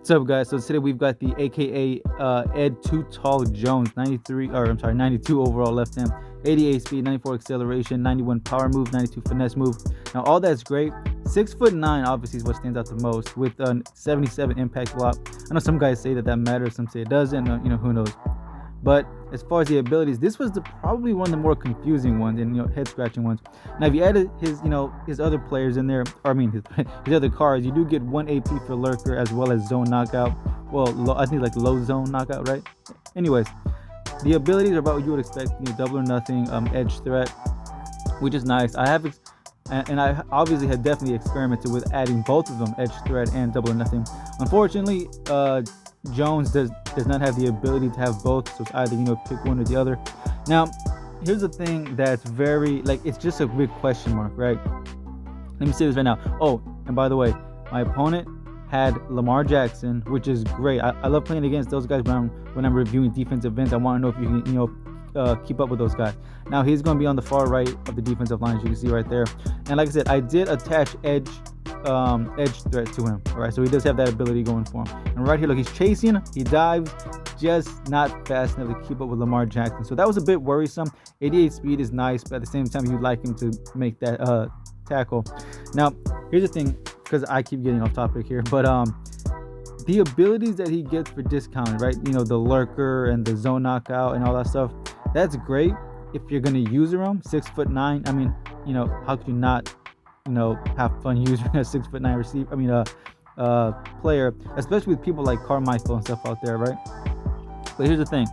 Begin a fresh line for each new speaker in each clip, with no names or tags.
What's up, guys? So today we've got the AKA Ed Too Tall Jones, 92 overall left hand, 88 speed, 94 acceleration, 91 power move, 92 finesse move. Now all that's great. 6'9" obviously is what stands out the most with a 77 impact block. I know some guys say that matters, some say it doesn't. Who knows? But as far as the abilities, this was probably one of the more confusing ones and head scratching ones. Now, if you added his other players in there, or I mean his other cards, you do get 1 AP for Lurker as well as Zone Knockout. Well, I think like low Zone Knockout, right? Anyways, the abilities are about what you would expect. Double or nothing, edge threat, which is nice. I obviously had definitely experimented with adding both of them, edge threat and double or nothing. Unfortunately, Jones does not have the ability to have both, so it's either pick one or the other. Now, here's the thing that's very it's just a big question mark, right? Let me say this right now. Oh, and by the way, my opponent had Lamar Jackson, which is great. I love playing against those guys when I'm reviewing defensive ends. I want to know if you can keep up with those guys. Now he's going to be on the far right of the defensive line, as you can see right there. And like I said, I did attach edge threat to him. All right, so he does have that ability going for him. And right here, look, he's chasing, he dives, just not fast enough to keep up with Lamar Jackson. So that was a bit worrisome. 88 speed is nice, but at the same time, you'd like him to make that tackle. Now, here's the thing, because I keep getting off topic here, but the abilities that he gets for discounted, right? The Lurker and the Zone Knockout and all that stuff. That's great if you're gonna use them. 6'9". I mean, how could you not, have fun using a 6'9" receiver? Player, especially with people like Carmichael and stuff out there, right? But here's the thing: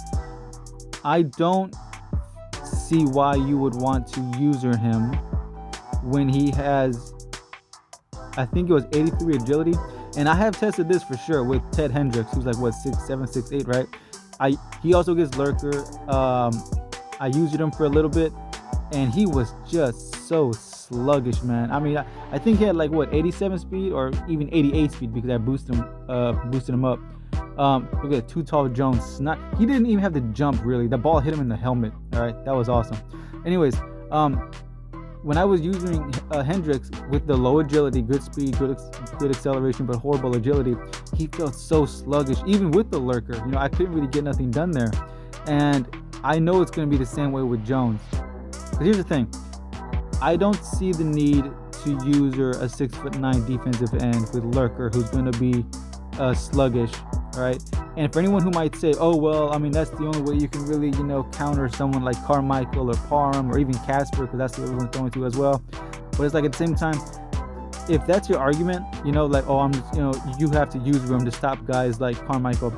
I don't see why you would want to user him when he has, I think it was 83 agility, and I have tested this for sure with Ted Hendricks, who's like 6'7", 6'8", right? He also gets Lurker. I used him for a little bit, and he was just so sluggish, man. I mean, I think he had 87 speed or even 88 speed because I boosted him up. Look at Too Tall Jones. He didn't even have to jump really. The ball hit him in the helmet. All right, that was awesome. Anyways, when I was using Hendricks with the low agility, good speed, good acceleration, but horrible agility, he felt so sluggish. Even with the Lurker, I couldn't really get nothing done there. And I know it's going to be the same way with Jones. But here's the thing: I don't see the need to use a 6'9" defensive end with Lurker, who's going to be sluggish, right? And for anyone who might say, "Oh well, I mean that's the only way you can really, counter someone like Carmichael or Parham or even Casper, because that's what everyone's going to as well." But it's at the same time, if that's your argument, I'm just, you have to use room to stop guys like Carmichael,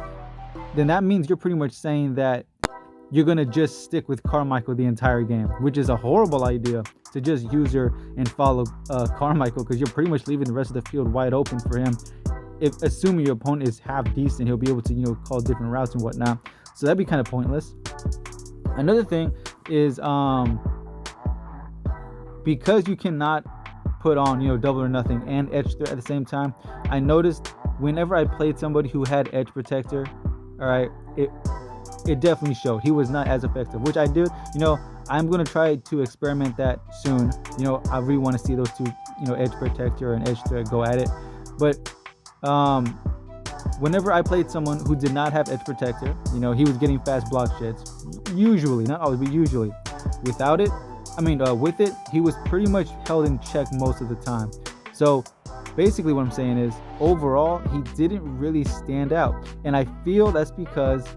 then that means you're pretty much saying that you're going to just stick with Carmichael the entire game, which is a horrible idea, to just use her and follow Carmichael, because you're pretty much leaving the rest of the field wide open for him. If assuming your opponent is half decent, he'll be able to call different routes and whatnot. So that'd be kind of pointless. Another thing is because you cannot put on double or nothing and edge threat at the same time, I noticed whenever I played somebody who had edge protector, all right, it definitely showed. He was not as effective, which I did. I'm going to try to experiment that soon. I really want to see those two, edge protector and edge threat go at it. But whenever I played someone who did not have edge protector, he was getting fast block sheds. Usually, not always, but usually. Without it, with it, he was pretty much held in check most of the time. So basically what I'm saying is, overall, he didn't really stand out. And I feel that's because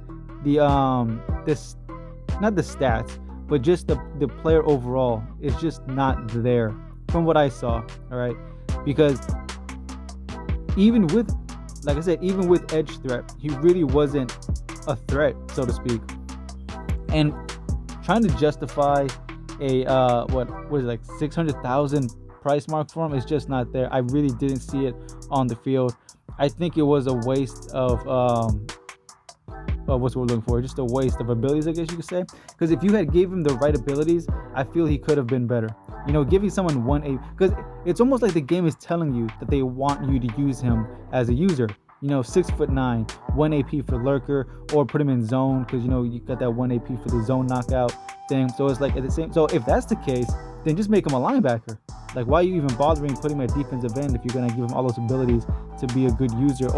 not the stats, but just the player overall is just not there from what I saw. All right, because even with, like I said, even with edge threat, he really wasn't a threat, so to speak. And trying to justify a what was it, 600,000 price mark for him is just not there. I really didn't see it on the field. I think it was a waste of what's what we're looking for, just a waste of abilities, I guess you could say. Because if you had gave him the right abilities, I feel he could have been better. Giving someone 1 AP, because it's almost like the game is telling you that they want you to use him as a user. 6'9", 1 AP for Lurker, or put him in zone, because you got that 1 AP for the Zone Knockout. thing. So it's like at the same. So if that's the case, then just make him a linebacker. Like, why are you even bothering putting him at defensive end if you're gonna give him all those abilities to be a good user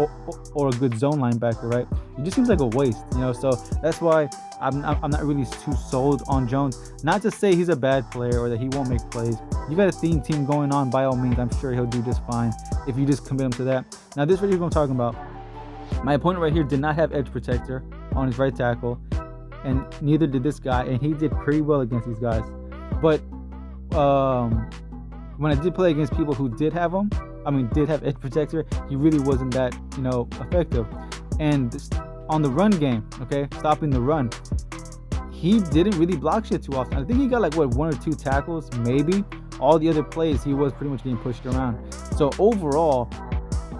or a good zone linebacker, right? It just seems like a waste, you know. So that's why I'm not really too sold on Jones. Not to say he's a bad player or that he won't make plays. You got a theme team going on, by all means, I'm sure he'll do just fine if you just commit him to that. Now, this right here is what I'm talking about. My opponent right here did not have edge protector on his right tackle, and neither did this guy, and he did pretty well against these guys. But when I did play against people who did have him, did have edge protector, he really wasn't that, effective. And on the run game, okay, stopping the run, he didn't really block shit too often. I think he got like one or two tackles, maybe. All the other plays, he was pretty much getting pushed around. So overall,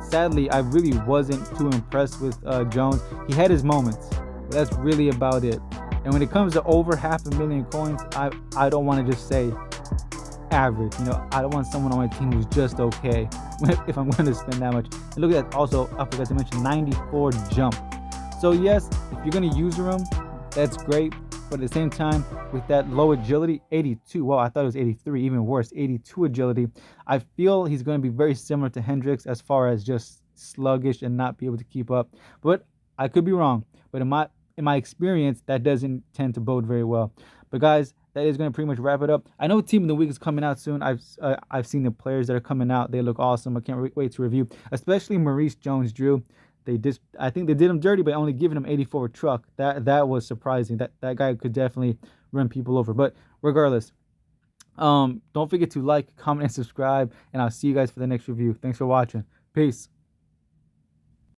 sadly, I really wasn't too impressed with Jones. He had his moments, but that's really about it. And when it comes to over 500,000 coins, I don't want to just say average. I don't want someone on my team who's just okay if I'm going to spend that much. And look at that. Also, I forgot to mention 94 jump. So yes, if you're going to use him, that's great. But at the same time, with that low agility, 82. Well, I thought it was 83, even worse, 82 agility. I feel he's going to be very similar to Hendricks as far as just sluggish and not be able to keep up. But I could be wrong. But in my experience, that doesn't tend to bode very well. But guys, that is going to pretty much wrap it up. I know Team of the Week is coming out soon. I've seen the players that are coming out. They look awesome. I can't wait to review, especially Maurice Jones-Drew. I think they did him dirty by only giving him 84 truck. That was surprising. That guy could definitely run people over. But regardless, don't forget to like, comment, and subscribe. And I'll see you guys for the next review. Thanks for watching. Peace.